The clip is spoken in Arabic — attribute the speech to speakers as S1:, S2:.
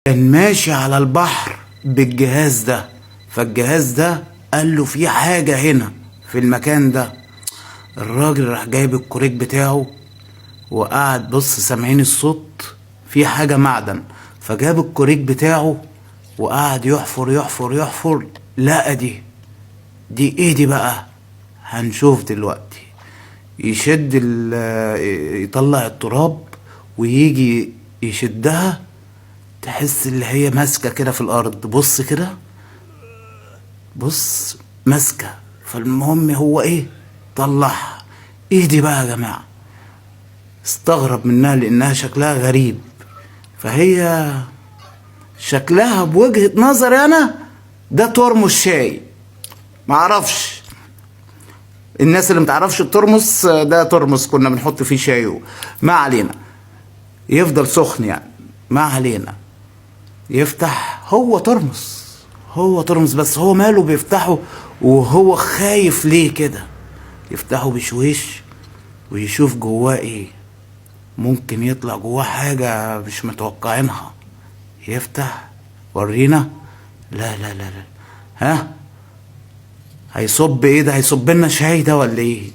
S1: كان ماشي على البحر بالجهاز ده، فالجهاز ده قال له في حاجة هنا في المكان ده. الراجل راح جايب الكوريك بتاعه وقعد بص سامعين الصوت في حاجة معدن، فجاب الكوريك بتاعه وقعد يحفر يحفر يحفر، لقى دي ايه دي بقى؟ هنشوف دلوقتي. يشد يطلع التراب ويجي يشدها، تحس اللي هي ماسكة كده في الأرض. بص كده، بص ماسكة. فالمهم هو ايه؟ طلعها. ايه دي بقى يا جماعة؟ استغرب منها لأنها شكلها غريب. فهي شكلها بوجهة نظري أنا ده ترمس شاي. معرفش الناس اللي متعرفش الترمس ده ترمس كنا بنحط فيه شاي. ما علينا، يفضل سخن يعني. ما علينا، يفتح. هو ترمس، هو ترمس، بس هو ماله بيفتحه وهو خايف ليه كده؟ يفتحه بشويش ويشوف جواه ايه. ممكن يطلع جواه حاجة مش متوقعينها. يفتح، ورينا. لا لا لا لا، ها هيصب ايه ده؟ هيصب لنا شاي ده ولا ايه؟